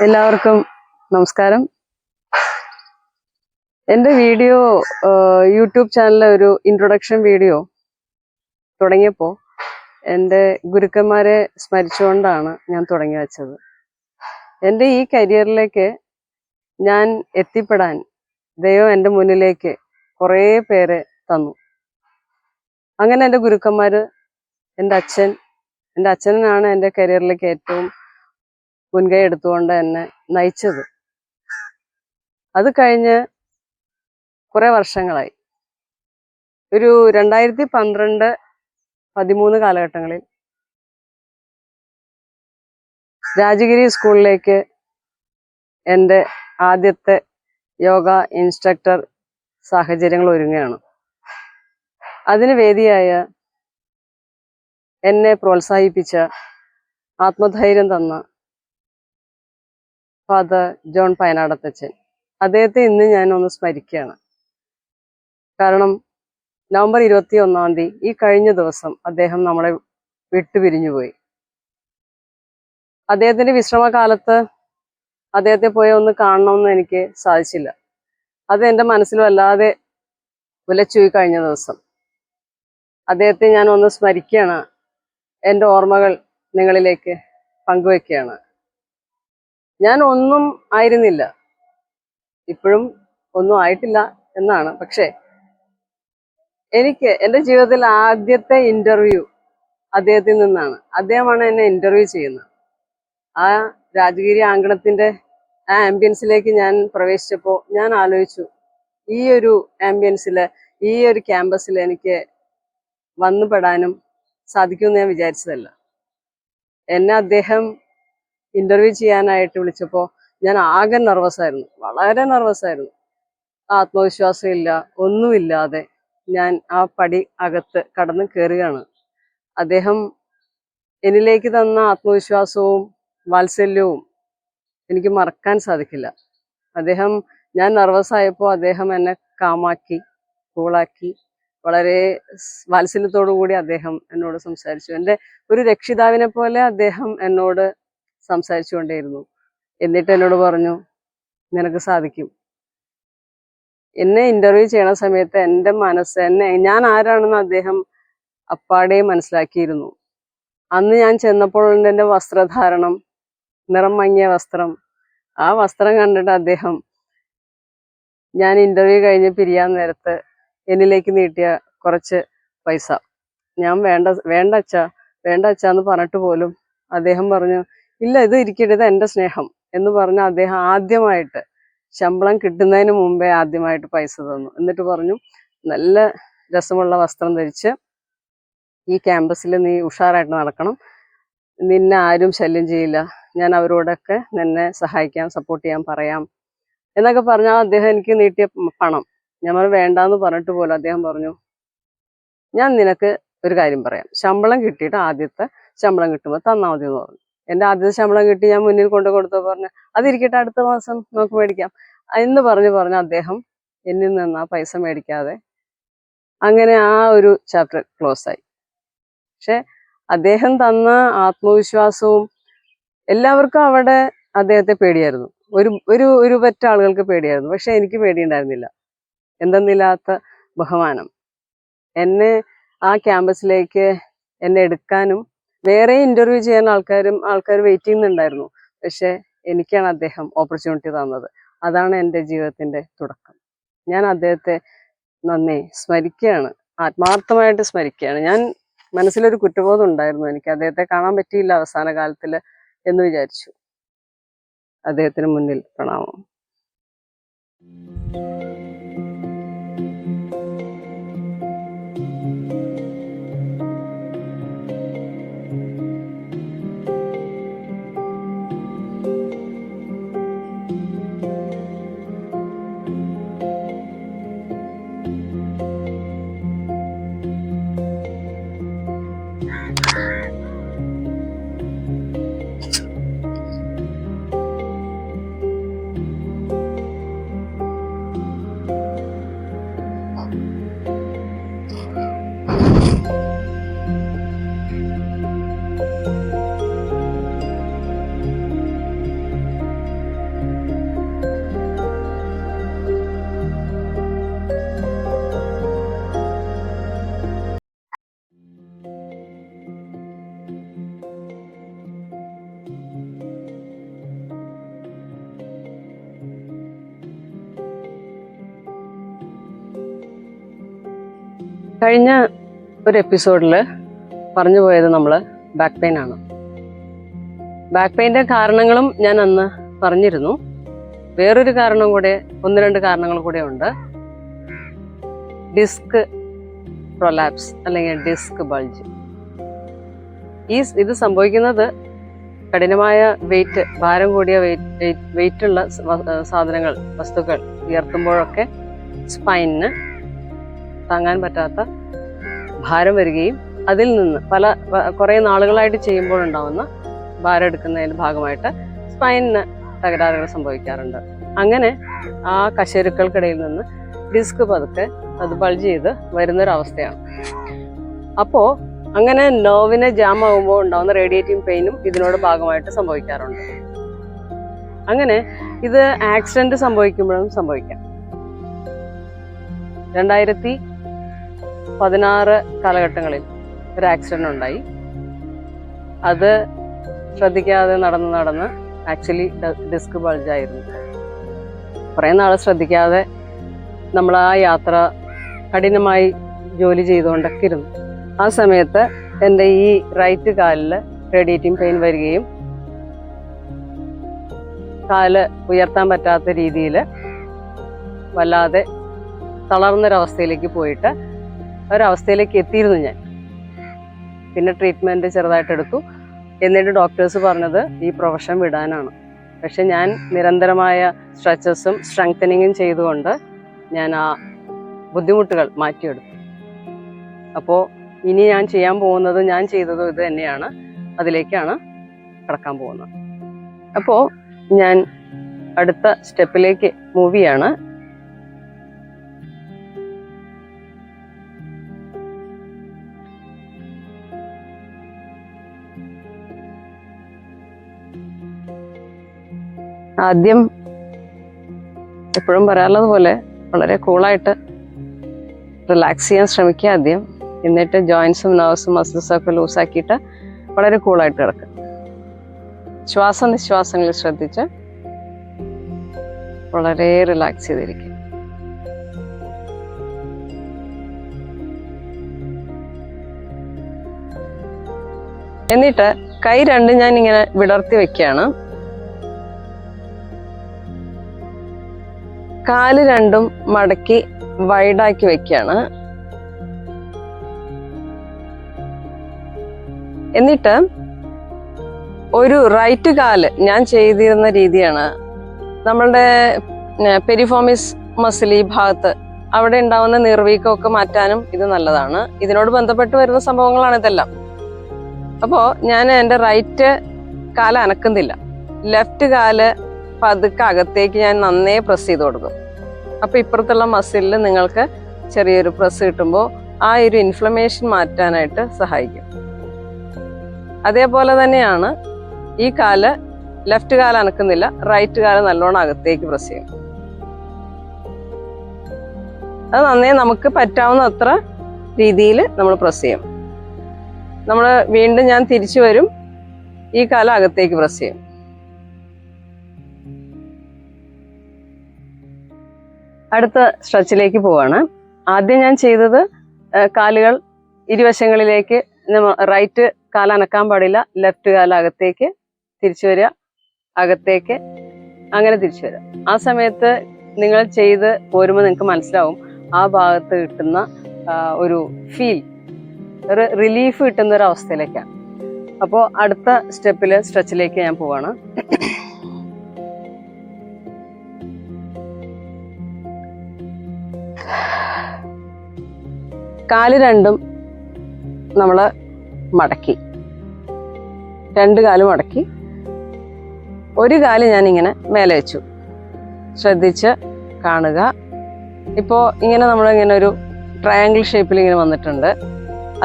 എല്ലാവർക്കും നമസ്കാരം. എൻ്റെ വീഡിയോ യൂട്യൂബ് ചാനലിലെ ഒരു ഇൻട്രൊഡക്ഷൻ വീഡിയോ തുടങ്ങിയപ്പോൾ എൻ്റെ ഗുരുക്കന്മാരെ സ്മരിച്ചുകൊണ്ടാണ് ഞാൻ തുടങ്ങി വെച്ചത്. എൻ്റെ ഈ കരിയറിലേക്ക് ഞാൻ എത്തിപ്പെടാൻ ദൈവം എൻ്റെ മുന്നിലേക്ക് കുറേ പേരെ തന്നു. അങ്ങനെ എൻ്റെ ഗുരുക്കന്മാർ, എൻ്റെ അച്ഛനാണ് എൻ്റെ കരിയറിലേക്ക് ഏറ്റവും മുൻകൈ എടുത്തുകൊണ്ട് എന്നെ നയിച്ചത്. അത് കഴിഞ്ഞ് കുറെ വർഷങ്ങളായി. ഒരു 2012-13 കാലഘട്ടങ്ങളിൽ രാജഗിരി സ്കൂളിലേക്ക് എൻ്റെ ആദ്യത്തെ യോഗ ഇൻസ്ട്രക്ടർ സാഹചര്യങ്ങൾ ഒരുങ്ങുകയാണ്. അതിന് വേദിയായ എന്നെ പ്രോത്സാഹിപ്പിച്ച, ആത്മധൈര്യം തന്ന ഫാദർ ജോൺ പയനാടത്തച്ഛൻ, അദ്ദേഹത്തെ ഇന്ന് ഞാനൊന്ന് സ്മരിക്കുകയാണ്. കാരണം നവംബർ 21-ാം തീയതി, ഈ കഴിഞ്ഞ ദിവസം, അദ്ദേഹം നമ്മളെ വിട്ടുപിരിഞ്ഞുപോയി. അദ്ദേഹത്തിന്റെ വിശ്രമകാലത്ത് അദ്ദേഹത്തെ പോയി ഒന്ന് കാണണമെന്ന് എനിക്ക് സാധിച്ചില്ല. അത് എൻ്റെ മനസ്സിൽ വല്ലാതെ ഉലച്ചുപോയി. കഴിഞ്ഞ ദിവസം അദ്ദേഹത്തെ ഞാൻ ഒന്ന് സ്മരിക്കുകയാണ്, എൻ്റെ ഓർമ്മകൾ നിങ്ങളിലേക്ക് പങ്കുവെക്കുകയാണ്. ഞാൻ ഒന്നും ആയിരുന്നില്ല, ഇപ്പോഴും ഒന്നും ആയിട്ടില്ല എന്നാണ്. പക്ഷേ എനിക്ക് എൻ്റെ ജീവിതത്തിൽ ആദ്യത്തെ ഇന്റർവ്യൂ അദ്ദേഹത്തിൽ നിന്നാണ്. അദ്ദേഹമാണ് എന്നെ ഇന്റർവ്യൂ ചെയ്യുന്നത്. ആ രാജഗിരി അങ്കണത്തിന്റെ ആ ആംബിയൻസിലേക്ക് ഞാൻ പ്രവേശിച്ചപ്പോൾ ഞാൻ ആലോചിച്ചു, ഈ ഒരു ആംബിയൻസിൽ, ഈ ഒരു ക്യാമ്പസിൽ എനിക്ക് വന്നുപെടാനും സാധിക്കുമെന്ന് ഞാൻ വിചാരിച്ചതല്ല. എന്നെ അദ്ദേഹം ഇന്റർവ്യൂ ചെയ്യാനായിട്ട് വിളിച്ചപ്പോൾ ഞാൻ ആകെ നെർവസായിരുന്നു, വളരെ നെർവസായിരുന്നു. ആത്മവിശ്വാസമില്ല, ഒന്നുമില്ലാതെ ഞാൻ ആ പടി അകത്ത് കടന്ന് കയറുകയാണ്. അദ്ദേഹം എന്നിലേക്ക് തന്ന ആത്മവിശ്വാസവും വാത്സല്യവും എനിക്ക് മറക്കാൻ സാധിക്കില്ല. ഞാൻ നെർവസായപ്പോൾ അദ്ദേഹം എന്നെ കാമാക്കി, കൂളാക്കി, വളരെ വാത്സല്യത്തോടു കൂടി അദ്ദേഹം എന്നോട് സംസാരിച്ചു. എൻ്റെ ഒരു രക്ഷിതാവിനെ പോലെ അദ്ദേഹം എന്നോട് സംസാരിച്ചു കൊണ്ടേയിരുന്നു. എന്നിട്ട് എന്നോട് പറഞ്ഞു, നിനക്ക് സാധിക്കും. എന്നെ ഇന്റർവ്യൂ ചെയ്യണ സമയത്ത് എൻ്റെ മനസ്സ്, ഞാൻ ആരാണെന്ന് അദ്ദേഹം അപ്പാടെ മനസ്സിലാക്കിയിരുന്നു. അന്ന് ഞാൻ ചെന്നപ്പോൾ എൻ്റെ വസ്ത്രധാരണം, നിറം മങ്ങിയ വസ്ത്രം, ആ വസ്ത്രം കണ്ടിട്ട് അദ്ദേഹം ഞാൻ ഇന്റർവ്യൂ കഴിഞ്ഞ് പിരിയാൻ നേരത്ത് എന്നിലേക്ക് നീട്ടിയ കുറച്ച് പൈസ, ഞാൻ വേണ്ട അച്ഛാ എന്ന് പറഞ്ഞിട്ട് പോലും അദ്ദേഹം പറഞ്ഞു, ഇല്ല, ഇത് ഇരിക്കട്ടെ, ഇത് എൻ്റെ സ്നേഹം എന്ന് പറഞ്ഞ് അദ്ദേഹം ആദ്യമായിട്ട്, ശമ്പളം കിട്ടുന്നതിന് മുമ്പേ ആദ്യമായിട്ട് പൈസ തന്നു. എന്നിട്ട് പറഞ്ഞു, നല്ല രസമുള്ള വസ്ത്രം ധരിച്ച് ഈ ക്യാമ്പസിൽ നീ ഉഷാറായിട്ട് നടക്കണം, നിന്നെ ആരും ശല്യം ചെയ്യില്ല, ഞാൻ അവരോടൊക്കെ നിന്നെ സഹായിക്കാം, സപ്പോർട്ട് ചെയ്യാൻ പറയാം എന്നൊക്കെ പറഞ്ഞാൽ അദ്ദേഹം എനിക്ക് നീട്ടിയ പണം, ഞാൻ വേണ്ടാന്ന് പറഞ്ഞിട്ട് പോലും അദ്ദേഹം പറഞ്ഞു, ഞാൻ നിനക്ക് ഒരു കാര്യം പറയാം, ശമ്പളം കിട്ടിയിട്ട് ആദ്യത്തെ ശമ്പളം കിട്ടുമ്പോൾ തന്നാൽ മതി എന്ന് പറഞ്ഞു. എൻ്റെ ആദ്യത്തെ ശമ്പളം കിട്ടി ഞാൻ മുന്നിൽ കൊടുത്തപ്പോൾ പറഞ്ഞു, അതിരിക്കട്ടെ, അടുത്ത മാസം നമുക്ക് മേടിക്കാം എന്ന് പറഞ്ഞ് അദ്ദേഹം എന്നിൽ നിന്ന് ആ പൈസ മേടിക്കാതെ, അങ്ങനെ ആ ഒരു ചാപ്റ്റർ ക്ലോസ് ആയി. പക്ഷെ അദ്ദേഹം തന്ന ആത്മവിശ്വാസവും, എല്ലാവർക്കും അവിടെ അദ്ദേഹത്തെ പേടിയായിരുന്നു. ഒരു പറ്റ ആളുകൾക്ക് പേടിയായിരുന്നു, പക്ഷെ എനിക്ക് പേടിയുണ്ടായിരുന്നില്ല. എന്തെന്നില്ലാത്ത ബഹുമാനം. എന്നെ ആ ക്യാമ്പസിലേക്ക് എന്നെ എടുക്കാനും വേറെ ഇന്റർവ്യൂ ചെയ്യാൻ ആൾക്കാർ വെയിറ്റ് ചെയ്യുന്നുണ്ടായിരുന്നു. പക്ഷെ എനിക്കാണ് അദ്ദേഹം ഓപ്പർച്യൂണിറ്റി തന്നത്. അതാണ് എൻ്റെ ജീവിതത്തിന്റെ തുടക്കം. ഞാൻ അദ്ദേഹത്തെ നന്ദി സ്മരിക്കുകയാണ്, ആത്മാർത്ഥമായിട്ട് സ്മരിക്കുകയാണ്. ഞാൻ മനസ്സിലൊരു കുറ്റബോധം ഉണ്ടായിരുന്നു, എനിക്ക് അദ്ദേഹത്തെ കാണാൻ പറ്റിയില്ല അവസാന കാലത്തിൽ എന്ന് വിചാരിച്ചു. അദ്ദേഹത്തിന് മുന്നിൽ പ്രണാമം. കഴിഞ്ഞ ഒരു എപ്പിസോഡിൽ പറഞ്ഞു പോയത് നമ്മൾ ബാക്ക് പെയിൻ ആണ്. ബാക്ക് പെയിൻ്റെ കാരണങ്ങളും ഞാൻ അന്ന് പറഞ്ഞിരുന്നു. വേറൊരു കാരണം കൂടെ, 1-2 കാരണങ്ങൾ കൂടെ ഉണ്ട്. ഡിസ്ക് പ്രൊലാപ്സ് അല്ലെങ്കിൽ ഡിസ്ക് ബൾജ്. ഇത് സംഭവിക്കുന്നത് കഠിനമായ ഭാരം കൂടിയ വെയിറ്റുള്ള സാധനങ്ങൾ, വസ്തുക്കൾ ഉയർത്തുമ്പോഴൊക്കെ സ്പൈനിന് താങ്ങാൻ പറ്റാത്ത ഭാരം വരികയും അതിൽ നിന്ന് കുറേ നാളുകളായിട്ട് ചെയ്യുമ്പോഴുണ്ടാവുന്ന ഭാരം എടുക്കുന്നതിൻ്റെ ഭാഗമായിട്ട് സ്പൈനിന് തകരാറുകൾ സംഭവിക്കാറുണ്ട്. അങ്ങനെ ആ കശേരുക്കൾക്കിടയിൽ നിന്ന് ഡിസ്ക് പതുക്കെ അത് ബൾജ് ചെയ്ത് വരുന്നൊരവസ്ഥയാണ്. അപ്പോൾ അങ്ങനെ നെർവിനെ ജാം ആകുമ്പോൾ ഉണ്ടാകുന്ന റേഡിയേറ്റിംഗ് പെയിനും ഇതിനോട് ഭാഗമായിട്ട് സംഭവിക്കാറുണ്ട്. അങ്ങനെ ഇത് ആക്സിഡന്റ് സംഭവിക്കുമ്പോഴും സംഭവിക്കാം. 2016 കാലഘട്ടങ്ങളിൽ ഒരു ആക്സിഡന്റ് ഉണ്ടായി. അത് ശ്രദ്ധിക്കാതെ നടന്ന് ആക്ച്വലി ഡിസ്ക് ബൾജായിരുന്നു. കുറേ നാൾ ശ്രദ്ധിക്കാതെ നമ്മൾ ആ യാത്ര കഠിനമായി ജോലി ചെയ്തുകൊണ്ടൊക്കെ ഇരുന്നു. ആ സമയത്ത് എൻ്റെ ഈ റൈറ്റ് കാലിൽ റേഡിയേറ്റിംഗ് പെയിൻ വരികയും കാല് ഉയർത്താൻ പറ്റാത്ത രീതിയിൽ വല്ലാതെ തളർന്നൊരവസ്ഥയിലേക്ക് പോയിട്ട് ഒരവസ്ഥയിലേക്ക് എത്തിയിരുന്നു ഞാൻ. പിന്നെ ട്രീറ്റ്മെൻറ്റ് ചെറുതായിട്ട് എടുത്തു. എന്നിട്ട് ഡോക്ടേഴ്സ് പറഞ്ഞത് ഈ പ്രൊഫഷൻ വിടാനാണ്. പക്ഷെ ഞാൻ നിരന്തരമായ സ്ട്രെച്ചസും സ്ട്രെങ്തനിങ്ങും ചെയ്തുകൊണ്ട് ഞാൻ ആ ബുദ്ധിമുട്ടുകൾ മാറ്റിയെടുത്തു. അപ്പോൾ ഇനി ഞാൻ ചെയ്യാൻ പോകുന്നത്, ഞാൻ ചെയ്തതും ഇത് തന്നെയാണ്. അതിലേക്കാണ് കടക്കാൻ പോകുന്നത്. അപ്പോൾ ഞാൻ അടുത്ത സ്റ്റെപ്പിലേക്ക് മൂവ് ചെയ്യാണ്. ആദ്യം എപ്പോഴും പറയാനുള്ളത് പോലെ വളരെ കൂളായിട്ട് റിലാക്സ് ചെയ്യാൻ ശ്രമിക്കുക ആദ്യം. എന്നിട്ട് ജോയിൻസും നെർവ്സും മസിൽസും ഒക്കെ ലൂസാക്കിയിട്ട് വളരെ കൂളായിട്ട് കിടക്കുക. ശ്വാസനിശ്വാസങ്ങളിൽ ശ്രദ്ധിച്ച് വളരെ റിലാക്സ് ചെയ്തിരിക്കുക. എന്നിട്ട് കൈ രണ്ടും ഞാൻ ഇങ്ങനെ വിടർത്തി വെക്കുകയാണ്. കാല് രണ്ടും മടക്കി വൈഡാക്കി വെക്കുകയാണ്. എന്നിട്ട് ഒരു റൈറ്റ് കാല് ഞാൻ ചെയ്തിരുന്ന രീതിയാണ്, നമ്മളുടെ പെരിഫോമിസ് മസിൽ ഈ ഭാഗത്ത് അവിടെ ഉണ്ടാവുന്ന നീർവീക്കമൊക്കെ മാറ്റാനും ഇത് നല്ലതാണ്. ഇതിനോട് ബന്ധപ്പെട്ട് വരുന്ന സംഭവങ്ങളാണ് ഇതെല്ലാം. അപ്പോൾ ഞാൻ എൻ്റെ റൈറ്റ് കാല് അനക്കുന്നില്ല. ലെഫ്റ്റ് കാല് പതുക്കെ അകത്തേക്ക് ഞാൻ നന്നേ പ്രസ് ചെയ്ത് കൊടുക്കും. അപ്പോൾ ഇപ്പുറത്തുള്ള മസിലിൽ നിങ്ങൾക്ക് ചെറിയൊരു പ്രസ് കിട്ടുമ്പോൾ ആ ഒരു ഇൻഫ്ലമേഷൻ മാറ്റാനായിട്ട് സഹായിക്കും. അതേപോലെ തന്നെയാണ് ഈ കാല്, ലെഫ്റ്റ് കാല് അനക്കുന്നില്ല, റൈറ്റ് കാല് നല്ലോണം അകത്തേക്ക് പ്രസ് ചെയ്യും. അത് നന്നേ നമുക്ക് പറ്റാവുന്ന അത്ര രീതിയിൽ നമ്മൾ പ്രസ് ചെയ്യും. നമ്മൾ വീണ്ടും ഞാൻ തിരിച്ചു വരും, ഈ കാല് അകത്തേക്ക് പ്രസ് ചെയ്യും. അടുത്ത സ്ട്രെച്ചിലേക്ക് പോവാണ്. ആദ്യം ഞാൻ ചെയ്തത് കാലുകൾ ഇരുവശങ്ങളിലേക്ക്, റൈറ്റ് കാല് അനക്കാൻ പാടില്ല, ലെഫ്റ്റ് കാല് അകത്തേക്ക് തിരിച്ചു വരിക, അകത്തേക്ക്, അങ്ങനെ തിരിച്ചു വരിക. ആ സമയത്ത് നിങ്ങൾ ചെയ്ത് പോരുമ്പോൾ നിങ്ങൾക്ക് മനസ്സിലാവും ആ ഭാഗത്ത് കിട്ടുന്ന ഒരു ഫീൽ, ഒരു റിലീഫ് കിട്ടുന്ന ഒരു അവസ്ഥയിലേക്കാണ്. അപ്പോൾ അടുത്ത സ്ട്രെച്ചിലേക്ക് ഞാൻ പോവാണ്. കാല് രണ്ടും നമ്മൾ മടക്കി, 2 കാലും മടക്കി, ഒരു കാല് ഞാനിങ്ങനെ മേലെ വെച്ചു. ശ്രദ്ധിച്ച് കാണുക. ഇപ്പോൾ ഇങ്ങനെ നമ്മളിങ്ങനെ ഒരു ട്രയാങ്കിൾ ഷേപ്പിൽ ഇങ്ങനെ വന്നിട്ടുണ്ട്.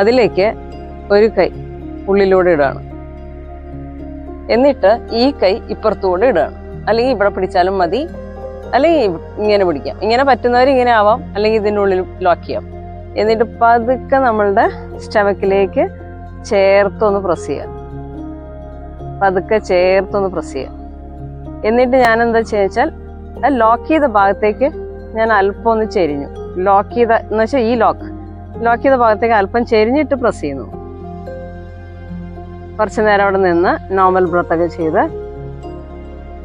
അതിലേക്ക് ഒരു കൈ ഉള്ളിലൂടെ ഇടുകയാണ്. എന്നിട്ട് ഈ കൈ ഇപ്പുറത്തൂടെ ഇടുകയാണ്. അല്ലെങ്കിൽ ഇവിടെ പിടിച്ചാലും മതി, അല്ലെങ്കിൽ ഇങ്ങനെ പിടിക്കാം. ഇങ്ങനെ പറ്റുന്നവർ ഇങ്ങനെ ആവാം, അല്ലെങ്കിൽ ഇതിൻ്റെ ഉള്ളിൽ ലോക്ക് ചെയ്യാം. എന്നിട്ട് പതുക്കെ നമ്മളുടെ സ്റ്റമക്കിലേക്ക് ചേർത്തൊന്ന് പ്രസ് ചെയ്യാം. പതുക്കെ ചേർത്തൊന്ന് പ്രസ് ചെയ്യാം. എന്നിട്ട് ഞാൻ എന്താ ചെയ്യുക വെച്ചാൽ, ലോക്ക് ചെയ്ത ഭാഗത്തേക്ക് ഞാൻ അല്പം ഒന്ന് ചെരിഞ്ഞു. ലോക്ക് ചെയ്ത എന്ന് വെച്ചാൽ ഈ ലോക്ക് ലോക്ക് ചെയ്ത ഭാഗത്തേക്ക് അല്പം ചെരിഞ്ഞിട്ട് പ്രസ് ചെയ്യുന്നു. കുറച്ച് നേരം അവിടെ നിന്ന് നോർമൽ ബ്രത്തൊക്കെ ചെയ്ത്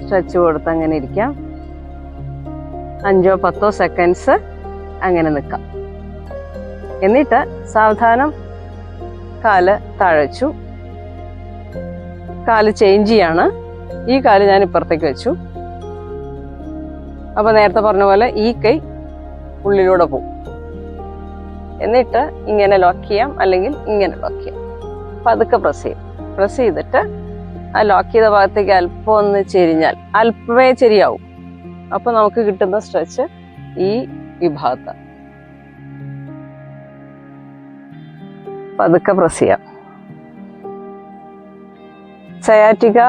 സ്ട്രെച്ച് കൊടുത്ത് അങ്ങനെ ഇരിക്കാം. 5-10 സെക്കൻഡ്സ് അങ്ങനെ നിൽക്കാം. എന്നിട്ട് സാവധാനം കാല് താഴെ വെച്ചു. കാല് ചേഞ്ച് ചെയ്യാണ്. ഈ കാല് ഞാൻ ഇപ്പുറത്തേക്ക് വെച്ചു. അപ്പൊ നേരത്തെ പറഞ്ഞ പോലെ ഈ കൈ ഉള്ളിലൂടെ പോകും. എന്നിട്ട് ഇങ്ങനെ ലോക്ക് ചെയ്യാം, അല്ലെങ്കിൽ ഇങ്ങനെ ലോക്ക് ചെയ്യാം. പതുക്കെ പ്രസ് ചെയ്യും. പ്രസ് ചെയ്തിട്ട് ആ ലോക്ക് ചെയ്ത ഭാഗത്തേക്ക് അല്പം ഒന്ന് ചെരിഞ്ഞാൽ അല്പമേ ചെരിയാവും. അപ്പൊ നമുക്ക് കിട്ടുന്ന സ്ട്രെച്ച് ഈ വിഭാഗത്ത് പതുക്കെ പ്രസ് ചെയ്യാം. സയാറ്റിക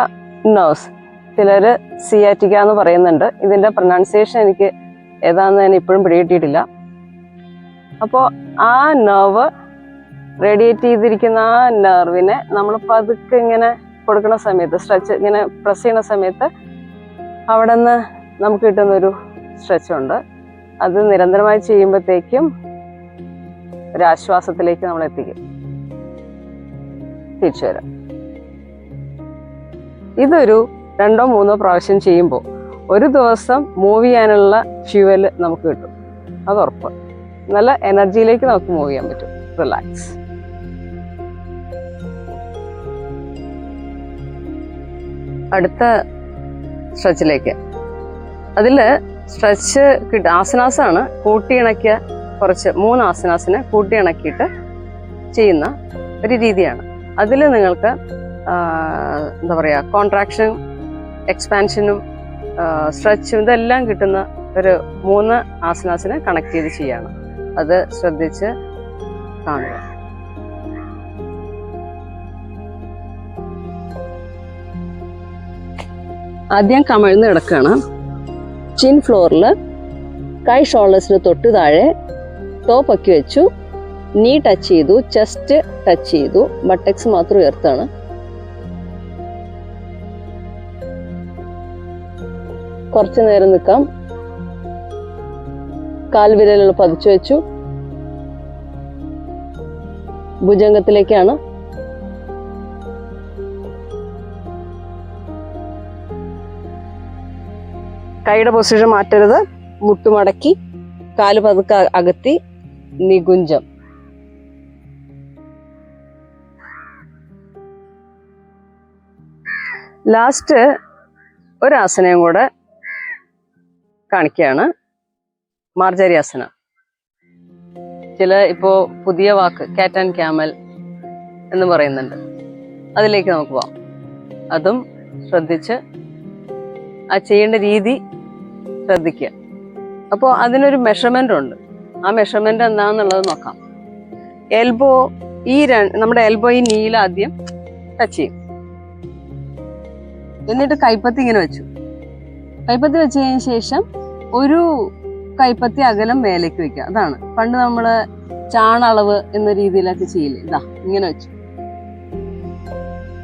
നെർവ്സ്, ചിലര് സിയാറ്റിക്ക എന്ന് പറയുന്നുണ്ട്. ഇതിന്റെ പ്രൊനൗൺസിയേഷൻ എനിക്ക് ഏതാണെന്ന് ഞാൻ ഇപ്പോഴും പിടികിട്ടിയിട്ടില്ല. അപ്പോൾ ആ നെർവ് റേഡിയേറ്റ് ചെയ്തിരിക്കുന്ന ആ നെർവിനെ നമ്മൾ പതുക്കെ ഇങ്ങനെ കൊടുക്കുന്ന സമയത്ത്, സ്ട്രെച്ച് ഇങ്ങനെ പ്രസ് ചെയ്യുന്ന സമയത്ത് അവിടെ നിന്ന് നമുക്ക് കിട്ടുന്നൊരു സ്ട്രെച്ചുണ്ട്. അത് നിരന്തരമായി ചെയ്യുമ്പോഴത്തേക്കും ഒരാശ്വാസത്തിലേക്ക് നമ്മൾ എത്തിക്കും. തിരിച്ചു വരാം. ഇതൊരു 2-3 പ്രാവശ്യം ചെയ്യുമ്പോൾ ഒരു ദിവസം മൂവ് ചെയ്യാനുള്ള ഫ്യൂവൽ നമുക്ക് കിട്ടും. അത് ഉറപ്പ്. നല്ല എനർജിയിലേക്ക് നമുക്ക് മൂവ് ചെയ്യാൻ പറ്റും. റിലാക്സ്. അടുത്ത സ്ട്രെച്ചിലേക്ക്. അതില് സ്ട്രെച്ച് ആസനാസാണ് കൂട്ടിയിണക്കിയ കുറച്ച് 3 ആസനാസിനെ കൂട്ടിയിണക്കിയിട്ട് ചെയ്യുന്ന ഒരു രീതിയാണ്. അതിൽ നിങ്ങൾക്ക് എന്താ പറയുക, കോൺട്രാക്ഷനും എക്സ്പാൻഷനും സ്ട്രെച്ചും ഇതെല്ലാം കിട്ടുന്ന ഒരു 3 ആസനാസിനെ കണക്ട് ചെയ്ത് ചെയ്യാണ്. അത് ശ്രദ്ധിച്ച് കാണുക. ആദ്യം കമിഴ്ന്ന് കിടക്കുകയാണ്. ചിൻ ഫ്ലോറിൽ, കൈ ഷോൾഡേഴ്സിന് തൊട്ട് താഴെ, ടോ പൊക്കി വെച്ചു, നീ ടച്ച് ചെയ്തു, ചെസ്റ്റ് ടച്ച് ചെയ്തു, ബട്ടക്സ് മാത്രം ഉയർത്താണ്. കുറച്ചു നേരം നിൽക്കാം. കാൽവിരലുകൾ പതിച്ചു വെച്ചു. ഭുജംഗത്തിലേക്കാണ്. കൈയുടെ പൊസിഷൻ മാറ്റരുത്. മുട്ടുമടക്കി കാല് പതുക്കെ അകത്തി നികുഞ്ചം. ലാസ്റ്റ് ഒരു ആസനയും കൂടെ കാണിക്കുകയാണ്, മാർജരി ആസന. ചില ഇപ്പോ പുതിയ വാക്ക് കാറ്റ് ആൻഡ് ക്യാമൽ എന്ന് പറയുന്നുണ്ട്. അതിലേക്ക് നമുക്ക് പോവാം. അതും ശ്രദ്ധിച്ച് ആ ചെയ്യേണ്ട രീതി ശ്രദ്ധിക്കുക. അപ്പോൾ അതിനൊരു മെഷർമെന്റ് ഉണ്ട്. ആ മെഷർമെന്റ് എന്താണെന്നുള്ളത് നോക്കാം. എൽബോ നമ്മുടെ എൽബോ ഈ നീല ആദ്യം ടച്ച് ചെയ്യും. എന്നിട്ട് കൈപ്പത്തി ഇങ്ങനെ വെച്ചു. കൈപ്പത്തി വെച്ചതിന് ശേഷം ഒരു കൈപ്പത്തി അകലം മേലേക്ക് വെക്കുക. അതാണ് പണ്ട് നമ്മള് ചാണളവ് എന്ന രീതിയിലൊക്കെ ചെയ്യില്ലേ. ഇതാ ഇങ്ങനെ വെച്ചു.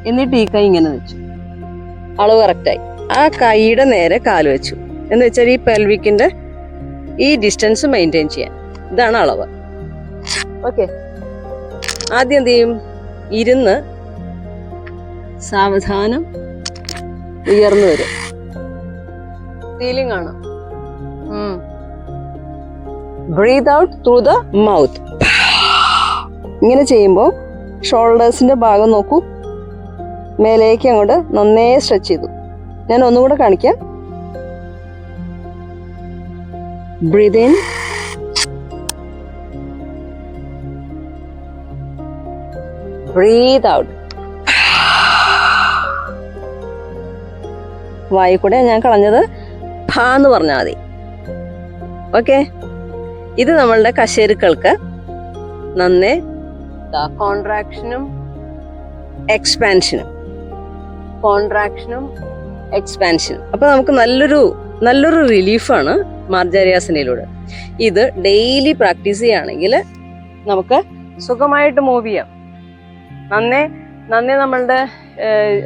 എന്നിട്ട് ഈ കൈ ഇങ്ങനെ വെച്ചു. അളവ് കറക്റ്റായി. ആ കൈയുടെ നേരെ കാല് വെച്ചു. എന്ന് വെച്ചാൽ ഈ പെൽവിക്കിന്റെ ഈ ഡിസ്റ്റൻസ് മെയിൻറ്റെയിൻ ചെയ്യാൻ. ഇതാണ് അളവ്. ഓക്കെ. ആദ്യം എന്ത് ചെയ്യും? ഇരുന്ന് സാവധാനം ഉയർന്നു വരും. ഫീലിംഗ് ആണ്. Breathe out through the mouth. ഇങ്ങനെ ചെയ്യുമ്പോൾ ഷോൾഡേഴ്സിന്റെ ഭാഗം നോക്കൂ, മേലേക്ക് അങ്ങോട്ട് നന്നേ സ്ട്രെച്ച് ചെയ്തു. ഞാൻ ഒന്നും കൂടെ കാണിക്കാം. Breathe in, breathe out. വായി കൂടെ ഞാൻ കളഞ്ഞത് ഫ എന്ന് പറഞ്ഞാൽ മതി. ഓക്കെ. ഇത് നമ്മളുടെ കശേരുക്കൾക്ക് നന്നേ കോൺട്രാക്ഷനും എക്സ്പാൻഷനും, കോൺട്രാക്ഷനും എക്സ്പാൻഷനും. അപ്പൊ നമുക്ക് നല്ലൊരു റിലീഫാണ് മാർജാരിയാസനയിലൂടെ. ഇത് ഡെയിലി പ്രാക്ടീസ് ചെയ്യുകയാണെങ്കിൽ നമുക്ക് സുഖമായിട്ട് മൂവ് ചെയ്യാം. നന്നേ നമ്മളുടെ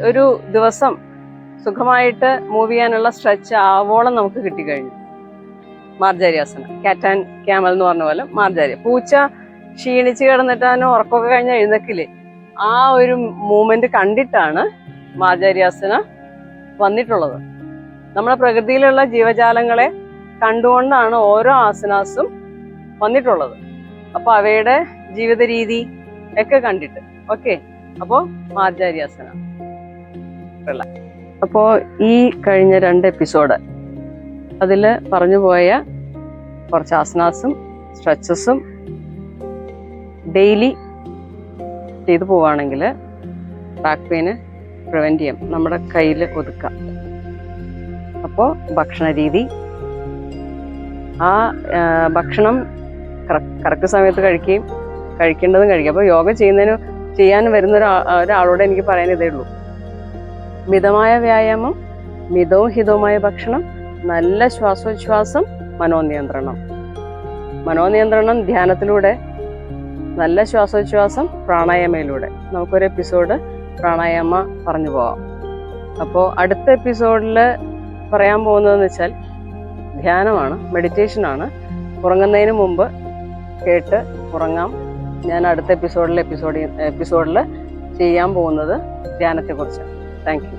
ഒരു ദിവസം സുഖമായിട്ട് മൂവ് ചെയ്യാനുള്ള സ്ട്രെച്ച് ആവോളം നമുക്ക് കിട്ടിക്കഴിഞ്ഞു. മാർജാരിയാസന, കാറ്റ് ആൻഡ് ക്യാമൽ എന്ന് പറഞ്ഞ പോലെ മാർജാരി. പൂച്ച ക്ഷീണിച്ച് കിടന്നിട്ട് അവന് ഉറക്കമൊക്കെ കഴിഞ്ഞ് എഴുന്നേക്കില്ലേ, ആ ഒരു മൂമെന്റ് കണ്ടിട്ടാണ് മാർജാരിയാസന വന്നിട്ടുള്ളത്. നമ്മുടെ പ്രകൃതിയിലുള്ള ജീവജാലങ്ങളെ കണ്ടുകൊണ്ടാണ് ഓരോ ആസനാസും വന്നിട്ടുള്ളത്. അപ്പൊ അവയുടെ ജീവിത രീതി ഒക്കെ കണ്ടിട്ട്. ഓക്കെ, അപ്പോ മാർജാരിയാസന. അപ്പോ ഈ കഴിഞ്ഞ 2 എപ്പിസോഡ് അതിൽ പറഞ്ഞു പോയ കുറച്ച് ആസനാസും സ്ട്രെച്ചസും ഡെയിലി ചെയ്തു പോവുകയാണെങ്കിൽ ബാക്ക് പെയിന് പ്രിവെന്റ് ചെയ്യാം, നമ്മുടെ കയ്യിൽ ഒതുക്കാം. അപ്പോൾ ഭക്ഷണ രീതി, ആ ഭക്ഷണം കറക്റ്റ് സമയത്ത് കഴിക്കുകയും കഴിക്കേണ്ടതും കഴിക്കുക. അപ്പോൾ യോഗ ചെയ്യാൻ വരുന്ന ഒരാളോട് എനിക്ക് പറയാൻ ഇതേ ഉള്ളൂ. മിതമായ വ്യായാമം, മിതവും ഹിതവുമായ ഭക്ഷണം, നല്ല ശ്വാസോച്ഛ്വാസം, മനോനിയന്ത്രണം ധ്യാനത്തിലൂടെ, നല്ല ശ്വാസോച്ഛ്വാസം പ്രാണായാമയിലൂടെ. നമുക്കൊരു എപ്പിസോഡ് പ്രാണായാമ പറഞ്ഞു പോവാം. അപ്പോൾ അടുത്ത എപ്പിസോഡിൽ പറയാൻ പോകുന്നതെന്ന് വെച്ചാൽ ധ്യാനമാണ്, മെഡിറ്റേഷനാണ്. ഉറങ്ങുന്നതിന് മുമ്പ് കേട്ട് ഉറങ്ങാം. ഞാൻ അടുത്ത എപ്പിസോഡിൽ ചെയ്യാൻ പോകുന്നത് ധ്യാനത്തെക്കുറിച്ചാണ്. Thank you.